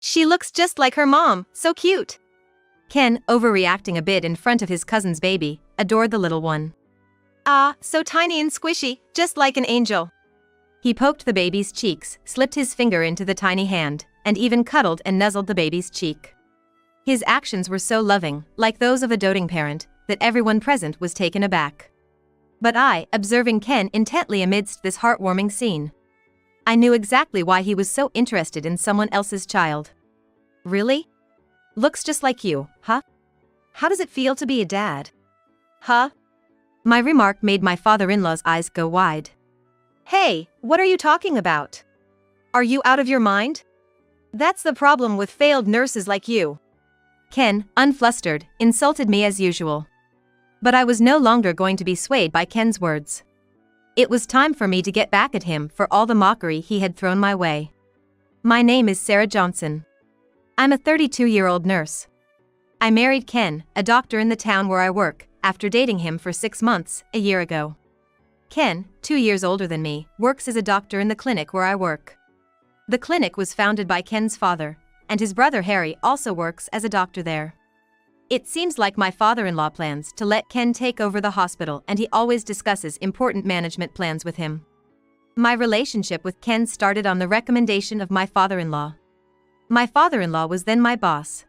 She looks just like her mom, so cute. Ken, overreacting a bit in front of his cousin's baby, adored the little one. Ah, so tiny and squishy, just like an angel. He poked the baby's cheeks, slipped his finger into the tiny hand, and even cuddled and nuzzled the baby's cheek. His actions were so loving, like those of a doting parent, that everyone present was taken aback. But I, observing Ken intently amidst this heartwarming scene, I knew exactly why he was so interested in someone else's child. Really? Looks just like you, huh? How does it feel to be a dad? Huh? My remark made my father-in-law's eyes go wide. Hey, what are you talking about? Are you out of your mind? That's the problem with failed nurses like you. Ken, unflustered, insulted me as usual. But I was no longer going to be swayed by Ken's words. It was time for me to get back at him for all the mockery he had thrown my way. My name is Sarah Johnson. I'm a 32-year-old nurse. I married Ken, a doctor in the town where I work, after dating him for 6 months, a year ago. Ken, 2 years older than me, works as a doctor in the clinic where I work. The clinic was founded by Ken's father, and his brother Harry also works as a doctor there. It seems like my father-in-law plans to let Ken take over the hospital, and he always discusses important management plans with him. My relationship with Ken started on the recommendation of my father-in-law. My father-in-law was then my boss.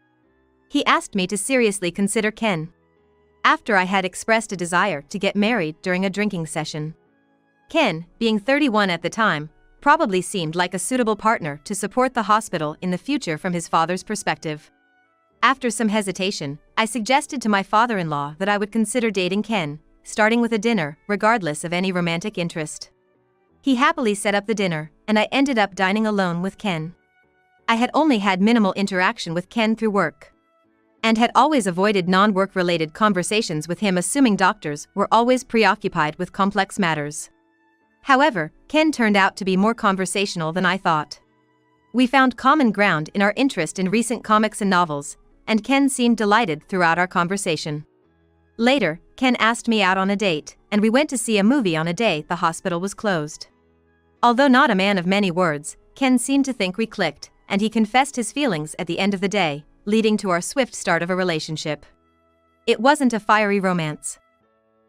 He asked me to seriously consider Ken, after I had expressed a desire to get married during a drinking session. Ken, being 31 at the time, probably seemed like a suitable partner to support the hospital in the future from his father's perspective. After some hesitation, I suggested to my father-in-law that I would consider dating Ken, starting with a dinner, regardless of any romantic interest. He happily set up the dinner, and I ended up dining alone with Ken. I had only had minimal interaction with Ken through work, and had always avoided non-work-related conversations with him, assuming doctors were always preoccupied with complex matters. However, Ken turned out to be more conversational than I thought. We found common ground in our interest in recent comics and novels, and Ken seemed delighted throughout our conversation. Later, Ken asked me out on a date, and we went to see a movie on a day the hospital was closed. Although not a man of many words, Ken seemed to think we clicked, and he confessed his feelings at the end of the day, leading to our swift start of a relationship. It wasn't a fiery romance.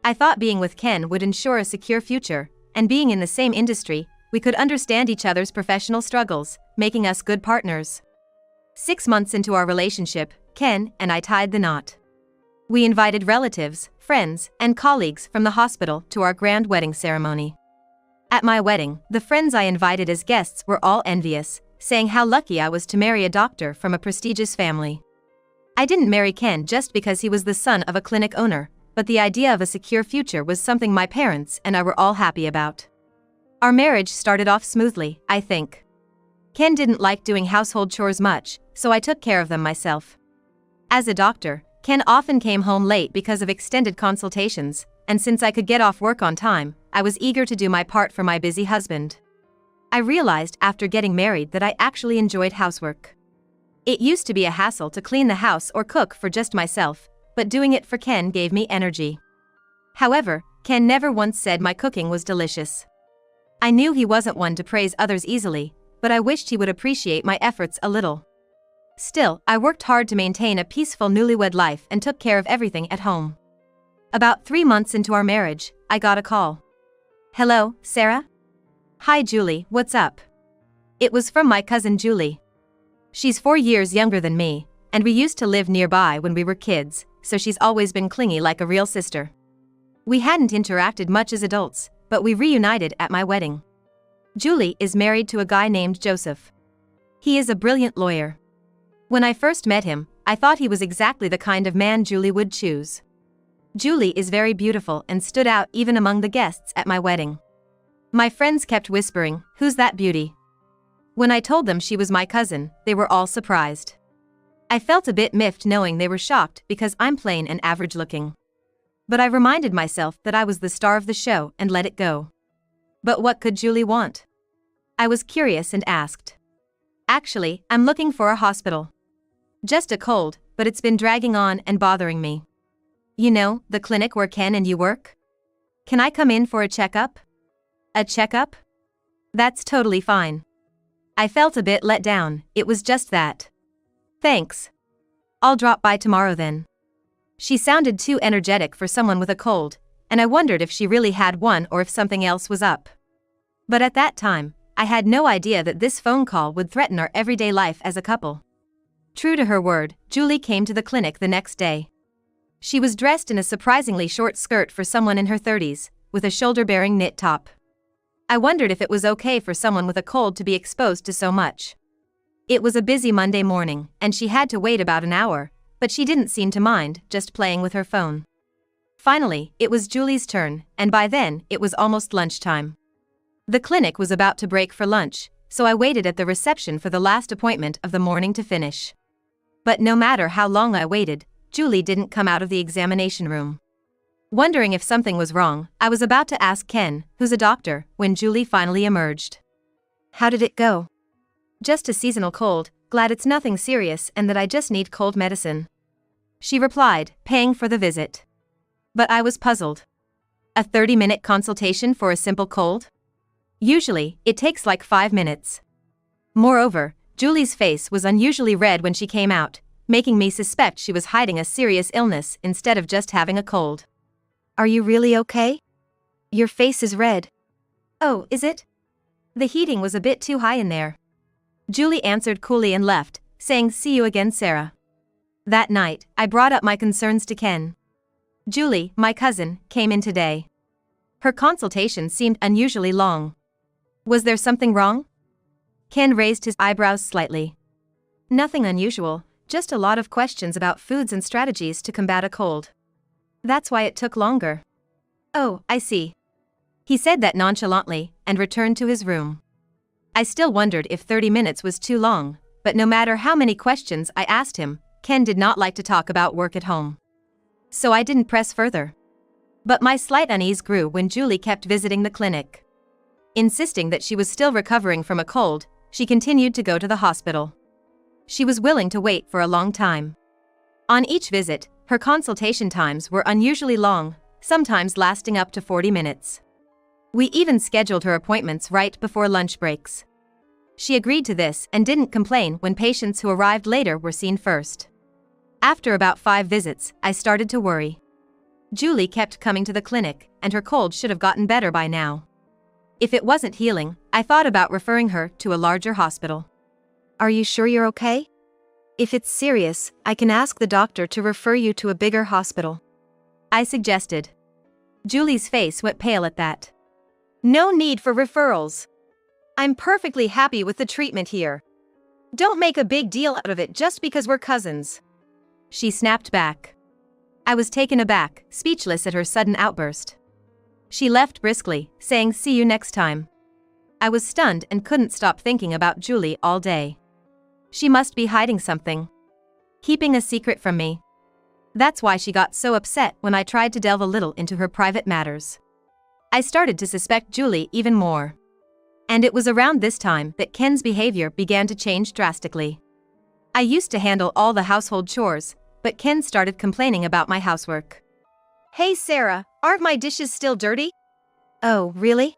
I thought being with Ken would ensure a secure future, and being in the same industry, we could understand each other's professional struggles, making us good partners. 6 months into our relationship, Ken and I tied the knot. We invited relatives, friends, and colleagues from the hospital to our grand wedding ceremony. At my wedding, the friends I invited as guests were all envious, saying how lucky I was to marry a doctor from a prestigious family. I didn't marry Ken just because he was the son of a clinic owner, but the idea of a secure future was something my parents and I were all happy about. Our marriage started off smoothly, I think. Ken didn't like doing household chores much, so I took care of them myself. As a doctor, Ken often came home late because of extended consultations, and since I could get off work on time, I was eager to do my part for my busy husband. I realized after getting married that I actually enjoyed housework. It used to be a hassle to clean the house or cook for just myself, but doing it for Ken gave me energy. However, Ken never once said my cooking was delicious. I knew he wasn't one to praise others easily, but I wished he would appreciate my efforts a little. Still, I worked hard to maintain a peaceful newlywed life and took care of everything at home. About 3 months into our marriage, I got a call. Hello, Sarah? Hi Julie, what's up? It was from my cousin Julie. She's 4 years younger than me, and we used to live nearby when we were kids, so she's always been clingy like a real sister. We hadn't interacted much as adults, but we reunited at my wedding. Julie is married to a guy named Joseph. He is a brilliant lawyer. When I first met him, I thought he was exactly the kind of man Julie would choose. Julie is very beautiful and stood out even among the guests at my wedding. My friends kept whispering, "Who's that beauty?" When I told them she was my cousin, they were all surprised. I felt a bit miffed knowing they were shocked because I'm plain and average looking. But I reminded myself that I was the star of the show and let it go. But what could Julie want? I was curious and asked. Actually, I'm looking for a hospital. Just a cold, but it's been dragging on and bothering me. You know, the clinic where Ken and you work? Can I come in for a checkup? A checkup? That's totally fine. I felt a bit let down, it was just that Thanks. I'll drop by tomorrow then. She sounded too energetic for someone with a cold, and I wondered if she really had one or if something else was up. But at that time, I had no idea that this phone call would threaten our everyday life as a couple. True to her word, Julie came to the clinic the next day. She was dressed in a surprisingly short skirt for someone in her 30s, with a shoulder-bearing knit top. I wondered if it was okay for someone with a cold to be exposed to so much. It was a busy Monday morning, and she had to wait about an hour, but she didn't seem to mind, just playing with her phone. Finally, it was Julie's turn, and by then, it was almost lunchtime. The clinic was about to break for lunch, so I waited at the reception for the last appointment of the morning to finish. But no matter how long I waited, Julie didn't come out of the examination room. Wondering if something was wrong, I was about to ask Ken, who's a doctor, when Julie finally emerged. How did it go? Just a seasonal cold, glad it's nothing serious and that I just need cold medicine. She replied, paying for the visit. But I was puzzled. A 30-minute consultation for a simple cold? Usually, it takes like 5 minutes. Moreover, Julie's face was unusually red when she came out, making me suspect she was hiding a serious illness instead of just having a cold. Are you really okay? Your face is red. Oh, is it? The heating was a bit too high in there. Julie answered coolly and left, saying, "See you again, Sarah." That night, I brought up my concerns to Ken. Julie, my cousin, came in today. Her consultation seemed unusually long. Was there something wrong? Ken raised his eyebrows slightly. Nothing unusual, just a lot of questions about foods and strategies to combat a cold. That's why it took longer. Oh, I see. He said that nonchalantly, and returned to his room. I still wondered if 30 minutes was too long, but no matter how many questions I asked him, Ken did not like to talk about work at home. So I didn't press further. But my slight unease grew when Julie kept visiting the clinic. Insisting that she was still recovering from a cold, she continued to go to the hospital. She was willing to wait for a long time. On each visit, her consultation times were unusually long, sometimes lasting up to 40 minutes. We even scheduled her appointments right before lunch breaks. She agreed to this and didn't complain when patients who arrived later were seen first. After about 5 visits, I started to worry. Julie kept coming to the clinic, and her cold should have gotten better by now. If it wasn't healing, I thought about referring her to a larger hospital. Are you sure you're okay? If it's serious, I can ask the doctor to refer you to a bigger hospital. I suggested. Julie's face went pale at that. No need for referrals. I'm perfectly happy with the treatment here. Don't make a big deal out of it just because we're cousins. She snapped back. I was taken aback, speechless at her sudden outburst. She left briskly, saying, "See you next time." I was stunned and couldn't stop thinking about Julie all day. She must be hiding something. Keeping a secret from me. That's why she got so upset when I tried to delve a little into her private matters. I started to suspect Julie even more. And it was around this time that Ken's behavior began to change drastically. I used to handle all the household chores, but Ken started complaining about my housework. Hey Sarah, aren't my dishes still dirty? Oh, really?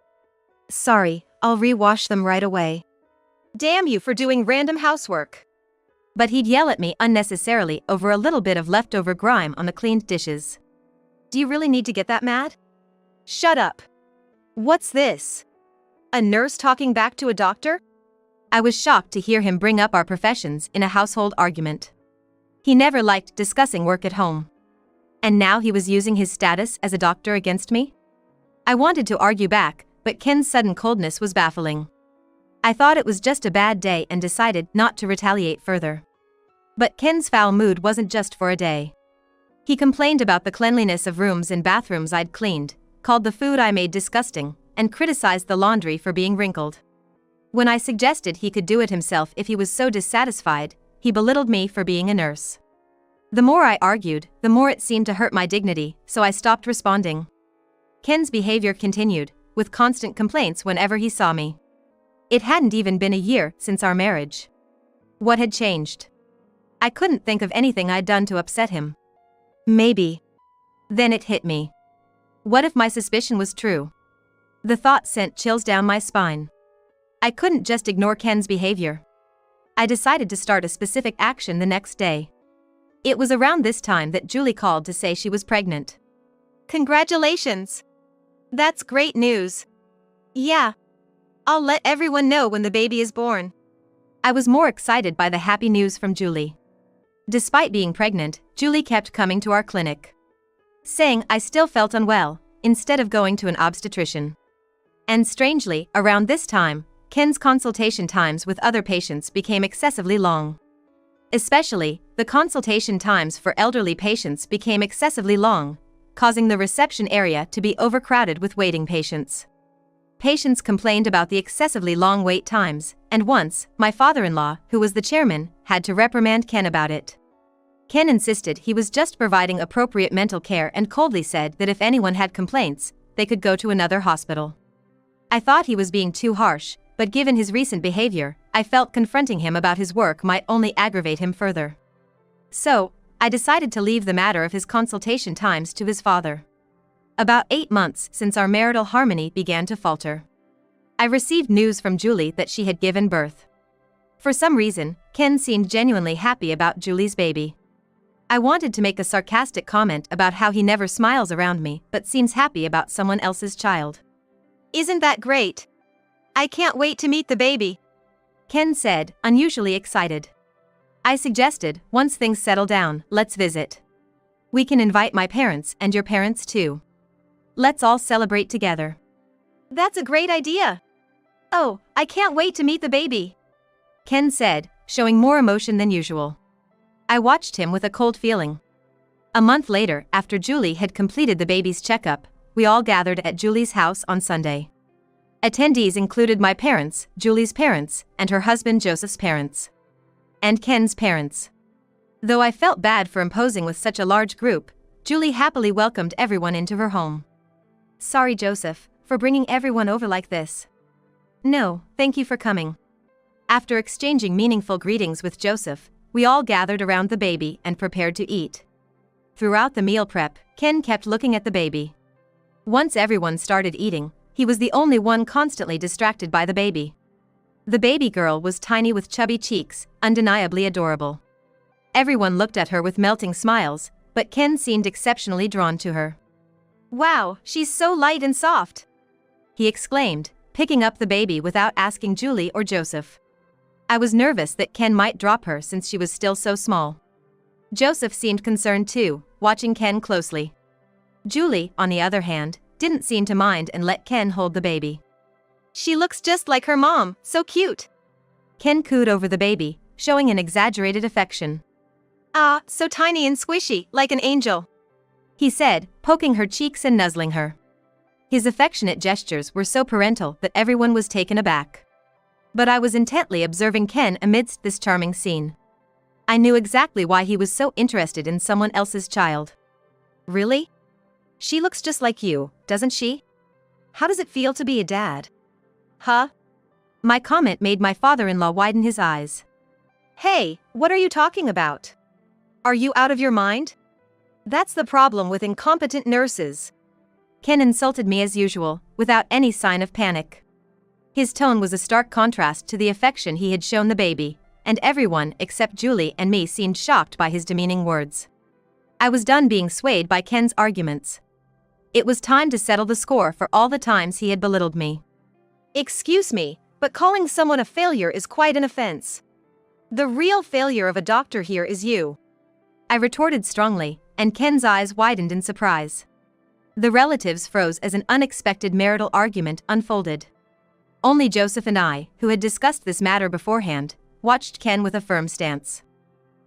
Sorry, I'll rewash them right away. Damn you for doing random housework. But he'd yell at me unnecessarily over a little bit of leftover grime on the cleaned dishes. Do you really need to get that mad? Shut up. What's this? A nurse talking back to a doctor? I was shocked to hear him bring up our professions in a household argument. He never liked discussing work at home. And now he was using his status as a doctor against me? I wanted to argue back, but Ken's sudden coldness was baffling. I thought it was just a bad day and decided not to retaliate further. But Ken's foul mood wasn't just for a day. He complained about the cleanliness of rooms and bathrooms I'd cleaned, called the food I made disgusting, and criticized the laundry for being wrinkled. When I suggested he could do it himself if he was so dissatisfied, he belittled me for being a nurse. The more I argued, the more it seemed to hurt my dignity, so I stopped responding. Ken's behavior continued, with constant complaints whenever he saw me. It hadn't even been a year since our marriage. What had changed? I couldn't think of anything I'd done to upset him. Maybe. Then it hit me. What if my suspicion was true? The thought sent chills down my spine. I couldn't just ignore Ken's behavior. I decided to start a specific action the next day. It was around this time that Julie called to say she was pregnant. Congratulations! That's great news. Yeah. I'll let everyone know when the baby is born. I was more excited by the happy news from Julie. Despite being pregnant, Julie kept coming to our clinic, saying I still felt unwell, instead of going to an obstetrician. And strangely, around this time, Ken's consultation times with other patients became excessively long. Especially, the consultation times for elderly patients became excessively long, causing the reception area to be overcrowded with waiting patients. Patients complained about the excessively long wait times, and once, my father-in-law, who was the chairman, had to reprimand Ken about it. Ken insisted he was just providing appropriate mental care and coldly said that if anyone had complaints, they could go to another hospital. I thought he was being too harsh, but given his recent behavior, I felt confronting him about his work might only aggravate him further. So, I decided to leave the matter of his consultation times to his father. About 8 months since our marital harmony began to falter, I received news from Julie that she had given birth. For some reason, Ken seemed genuinely happy about Julie's baby. I wanted to make a sarcastic comment about how he never smiles around me but seems happy about someone else's child. Isn't that great? I can't wait to meet the baby, Ken said, unusually excited. I suggested, once things settle down, let's visit. We can invite my parents and your parents too. Let's all celebrate together. That's a great idea. Oh, I can't wait to meet the baby, Ken said, showing more emotion than usual. I watched him with a cold feeling. A month later, after Julie had completed the baby's checkup, we all gathered at Julie's house on Sunday. Attendees included my parents, Julie's parents, and her husband Joseph's parents. And Ken's parents. Though I felt bad for imposing with such a large group, Julie happily welcomed everyone into her home. Sorry, Joseph, for bringing everyone over like this. No, thank you for coming. After exchanging meaningful greetings with Joseph, we all gathered around the baby and prepared to eat. Throughout the meal prep, Ken kept looking at the baby. Once everyone started eating, he was the only one constantly distracted by the baby. The baby girl was tiny with chubby cheeks, undeniably adorable. Everyone looked at her with melting smiles, but Ken seemed exceptionally drawn to her. Wow, she's so light and soft, he exclaimed, picking up the baby without asking Julie or Joseph. I was nervous that Ken might drop her since she was still so small. Joseph seemed concerned too, watching Ken closely. Julie, on the other hand, didn't seem to mind and let Ken hold the baby. She looks just like her mom, so cute, Ken cooed over the baby, showing an exaggerated affection. Ah, so tiny and squishy, like an angel, he said, poking her cheeks and nuzzling her. His affectionate gestures were so parental that everyone was taken aback. But I was intently observing Ken amidst this charming scene. I knew exactly why he was so interested in someone else's child. Really? She looks just like you, doesn't she? How does it feel to be a dad? Huh? My comment made my father-in-law widen his eyes. Hey, what are you talking about? Are you out of your mind? That's the problem with incompetent nurses. Ken insulted me as usual, without any sign of panic. His tone was a stark contrast to the affection he had shown the baby, and everyone except Julie and me seemed shocked by his demeaning words. I was done being swayed by Ken's arguments. It was time to settle the score for all the times he had belittled me. Excuse me, but calling someone a failure is quite an offense. The real failure of a doctor here is you, I retorted strongly, and Ken's eyes widened in surprise. The relatives froze as an unexpected marital argument unfolded. Only Joseph and I, who had discussed this matter beforehand, watched Ken with a firm stance.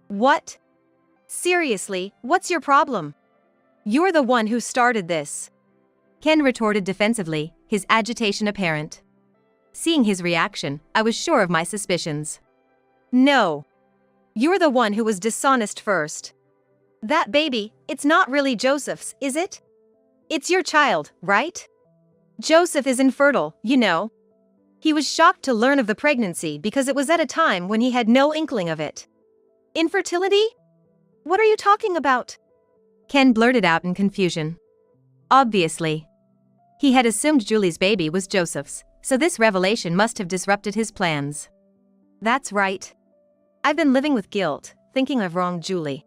What? Seriously, what's your problem? You're the one who started this, Ken retorted defensively, his agitation apparent. Seeing his reaction, I was sure of my suspicions. No. You're the one who was dishonest first. That baby, it's not really Joseph's, is it? It's your child, right? Joseph is infertile, you know. He was shocked to learn of the pregnancy because it was at a time when he had no inkling of it. Infertility? What are you talking about? Ken blurted out in confusion. Obviously. He had assumed Julie's baby was Joseph's, so this revelation must have disrupted his plans. That's right. I've been living with guilt, thinking I've wronged Julie.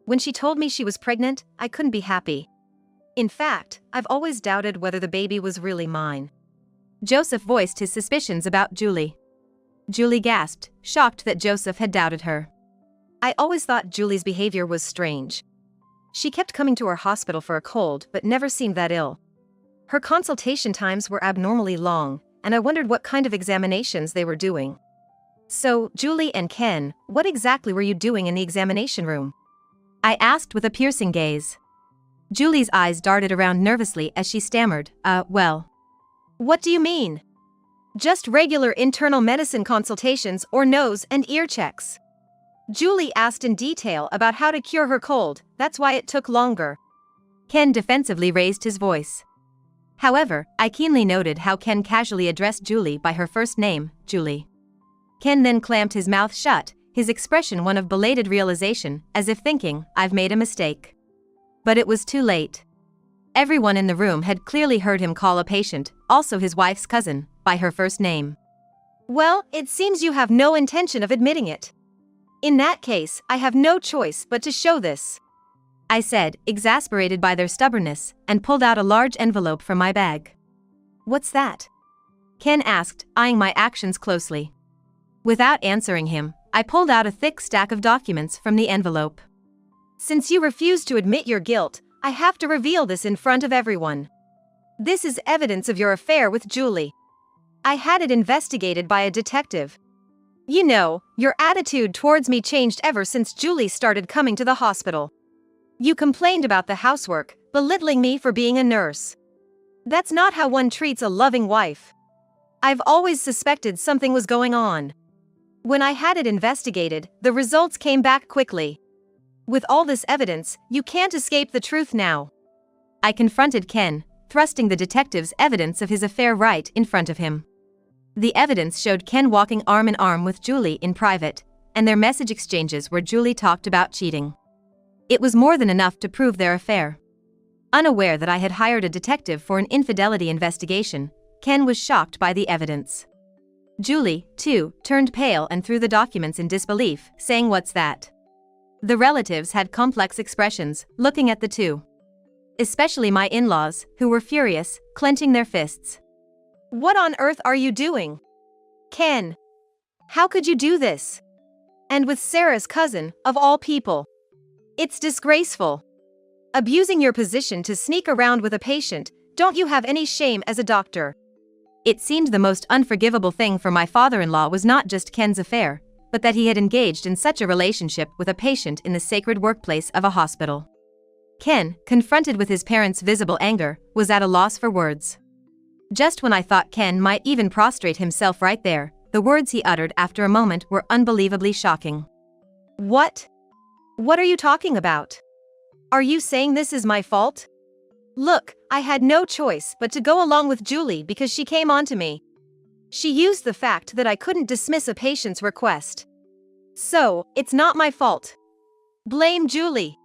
When she told me she was pregnant, I couldn't be happy. In fact, I've always doubted whether the baby was really mine. Joseph voiced his suspicions about Julie. Julie gasped, shocked that Joseph had doubted her. I always thought Julie's behavior was strange. She kept coming to our hospital for a cold but never seemed that ill. Her consultation times were abnormally long, and I wondered what kind of examinations they were doing. So, Julie and Ken, what exactly were you doing in the examination room? I asked with a piercing gaze. Julie's eyes darted around nervously as she stammered, well. What do you mean? Just regular internal medicine consultations or nose and ear checks. Julie asked in detail about how to cure her cold, that's why it took longer. Ken defensively raised his voice. However, I keenly noted how Ken casually addressed Julie by her first name, Julie. Ken then clamped his mouth shut, his expression one of belated realization, as if thinking, I've made a mistake. But it was too late. Everyone in the room had clearly heard him call a patient, also his wife's cousin, by her first name. Well, it seems you have no intention of admitting it. In that case, I have no choice but to show this, I said, exasperated by their stubbornness, and pulled out a large envelope from my bag. What's that? Ken asked, eyeing my actions closely. Without answering him, I pulled out a thick stack of documents from the envelope. Since you refuse to admit your guilt, I have to reveal this in front of everyone. This is evidence of your affair with Julie. I had it investigated by a detective. You know, your attitude towards me changed ever since Julie started coming to the hospital. You complained about the housework, belittling me for being a nurse. That's not how one treats a loving wife. I've always suspected something was going on. When I had it investigated, the results came back quickly. With all this evidence, you can't escape the truth now. I confronted Ken, thrusting the detective's evidence of his affair right in front of him. The evidence showed Ken walking arm in arm with Julie in private, and their message exchanges where Julie talked about cheating. It was more than enough to prove their affair. Unaware that I had hired a detective for an infidelity investigation, Ken was shocked by the evidence. Julie, too, turned pale and threw the documents in disbelief, saying, "What's that?" The relatives had complex expressions, looking at the two. Especially my in-laws, who were furious, clenching their fists. What on earth are you doing? Ken. How could you do this? And with Sarah's cousin, of all people. It's disgraceful. Abusing your position to sneak around with a patient, don't you have any shame as a doctor? It seemed the most unforgivable thing for my father-in-law was not just Ken's affair, but that he had engaged in such a relationship with a patient in the sacred workplace of a hospital. Ken, confronted with his parents' visible anger, was at a loss for words. Just when I thought Ken might even prostrate himself right there, the words he uttered after a moment were unbelievably shocking. What? What are you talking about? Are you saying this is my fault? Look, I had no choice but to go along with Julie because she came on to me. She used the fact that I couldn't dismiss a patient's request. So, it's not my fault. Blame Julie.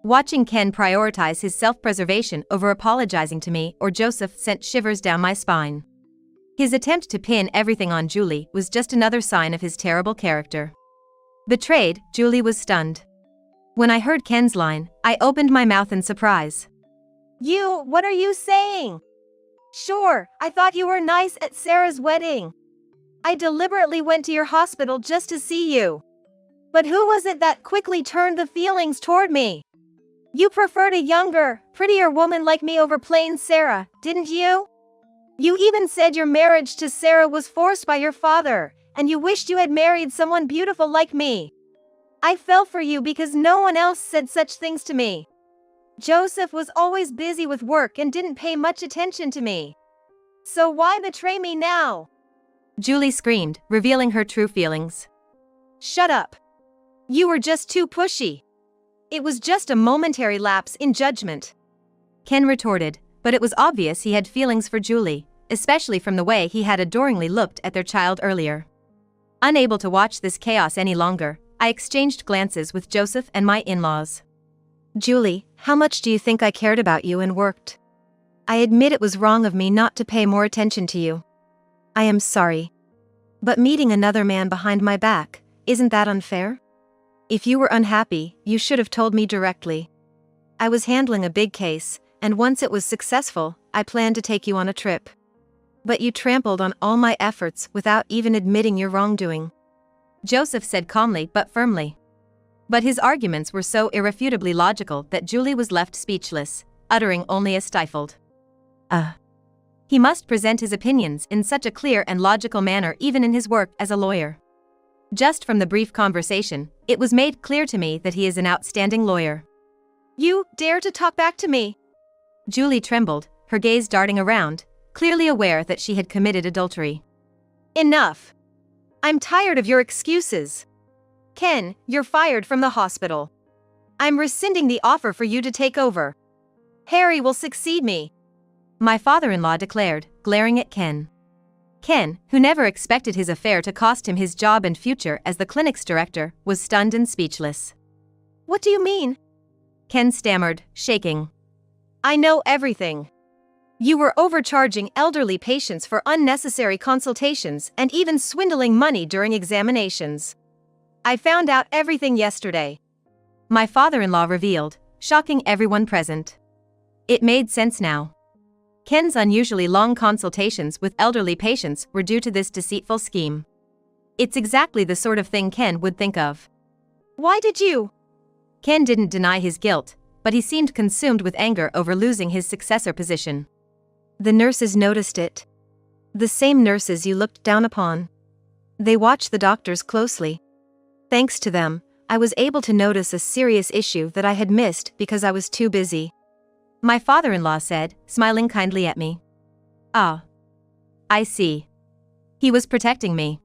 Watching Ken prioritize his self-preservation over apologizing to me or Joseph sent shivers down my spine. His attempt to pin everything on Julie was just another sign of his terrible character. Betrayed, Julie was stunned. When I heard Ken's line, I opened my mouth in surprise. What are you saying? Sure, I thought you were nice at Sarah's wedding. I deliberately went to your hospital just to see you. But who was it that quickly turned the feelings toward me? You preferred a younger, prettier woman like me over plain Sarah, didn't you? You even said your marriage to Sarah was forced by your father, and you wished you had married someone beautiful like me. I fell for you because no one else said such things to me. Joseph was always busy with work and didn't pay much attention to me. So why betray me now? Julie screamed, revealing her true feelings. Shut up. You were just too pushy. It was just a momentary lapse in judgment. Ken retorted, but it was obvious he had feelings for Julie, especially from the way he had adoringly looked at their child earlier. Unable to watch this chaos any longer, I exchanged glances with Joseph and my in-laws. Julie, how much do you think I cared about you and worked? I admit it was wrong of me not to pay more attention to you. I am sorry. But meeting another man behind my back, Isn't that unfair? If you were unhappy, you should have told me directly. I was handling a big case, and once it was successful, I planned to take you on a trip. But you trampled on all my efforts without even admitting your wrongdoing. Joseph said calmly but firmly. But his arguments were so irrefutably logical that Julie was left speechless, uttering only a stifled He must present his opinions in such a clear and logical manner even in his work as a lawyer. Just from the brief conversation, it was made clear to me that he is an outstanding lawyer. You dare to talk back to me? Julie trembled, her gaze darting around, clearly aware that she had committed adultery. Enough! I'm tired of your excuses. Ken, you're fired from the hospital. I'm rescinding the offer for you to take over. Harry will succeed me. My father-in-law declared, glaring at Ken. Ken, who never expected his affair to cost him his job and future as the clinic's director, was stunned and speechless. What do you mean? Ken stammered, shaking. I know everything. You were overcharging elderly patients for unnecessary consultations and even swindling money during examinations. I found out everything yesterday. My father-in-law revealed, shocking everyone present. It made sense now. Ken's unusually long consultations with elderly patients were due to this deceitful scheme. It's exactly the sort of thing Ken would think of. Why did you? Ken didn't deny his guilt, but he seemed consumed with anger over losing his successor position. The nurses noticed it. The same nurses you looked down upon. They watched the doctors closely. Thanks to them, I was able to notice a serious issue that I had missed because I was too busy. My father-in-law said, smiling kindly at me. Ah. I see. He was protecting me.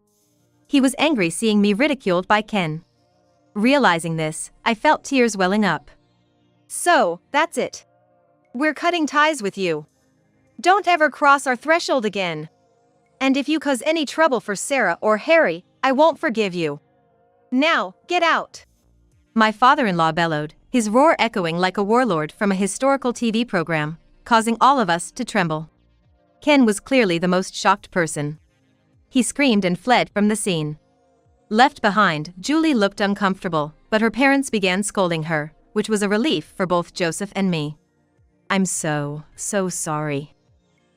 He was angry seeing me ridiculed by Ken. Realizing this, I felt tears welling up. So, that's it. We're cutting ties with you. Don't ever cross our threshold again. And if you cause any trouble for Sarah or Harry, I won't forgive you. Now, get out. My father-in-law bellowed, his roar echoing like a warlord from a historical TV program, causing all of us to tremble. Ken was clearly the most shocked person. He screamed and fled from the scene. Left behind, Julie looked uncomfortable, but her parents began scolding her, which was a relief for both Joseph and me. I'm so sorry.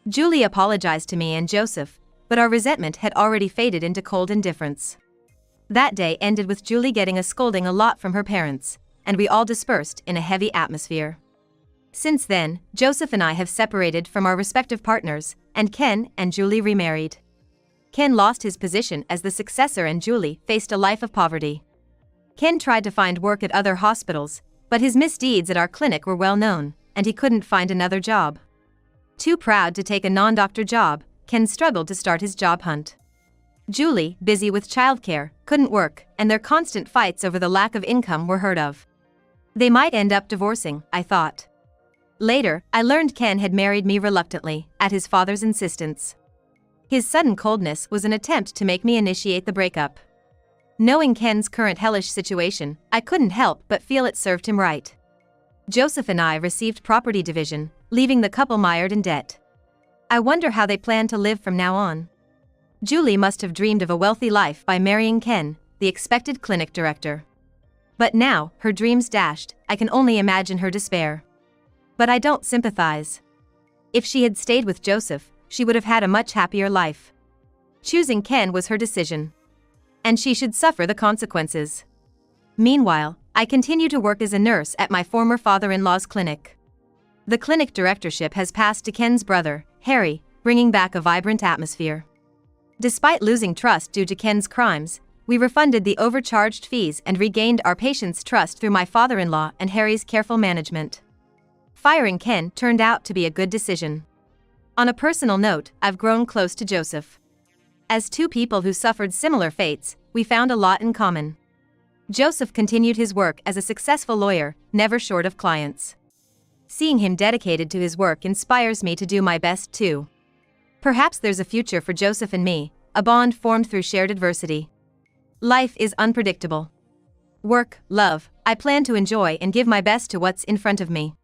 Julie apologized to me and Joseph, but our resentment had already faded into cold indifference. That day ended with Julie getting a scolding a lot from her parents, and we all dispersed in a heavy atmosphere. Since then, Joseph and I have separated from our respective partners, and Ken and Julie remarried. Ken lost his position as the successor and Julie faced a life of poverty. Ken tried to find work at other hospitals, but his misdeeds at our clinic were well known, and he couldn't find another job. Too proud to take a non-doctor job, Ken struggled to start his job hunt. Julie, busy with childcare, couldn't work, and their constant fights over the lack of income were heard of. They might end up divorcing, I thought. Later, I learned Ken had married me reluctantly, at his father's insistence. His sudden coldness was an attempt to make me initiate the breakup. Knowing Ken's current hellish situation, I couldn't help but feel it served him right. Joseph and I received property division, leaving the couple mired in debt. I wonder how they plan to live from now on. Julie must have dreamed of a wealthy life by marrying Ken, the expected clinic director. But now, her dreams dashed, I can only imagine her despair. But I don't sympathize. If she had stayed with Joseph, she would have had a much happier life. Choosing Ken was her decision. And she should suffer the consequences. Meanwhile, I continue to work as a nurse at my former father-in-law's clinic. The clinic directorship has passed to Ken's brother, Harry, bringing back a vibrant atmosphere. Despite losing trust due to Ken's crimes, we refunded the overcharged fees and regained our patients' trust through my father-in-law and Harry's careful management. Firing Ken turned out to be a good decision. On a personal note, I've grown close to Joseph. As two people who suffered similar fates, we found a lot in common. Joseph continued his work as a successful lawyer, never short of clients. Seeing him dedicated to his work inspires me to do my best too. Perhaps there's a future for Joseph and me, a bond formed through shared adversity. Life is unpredictable. Work, love, I plan to enjoy and give my best to what's in front of me.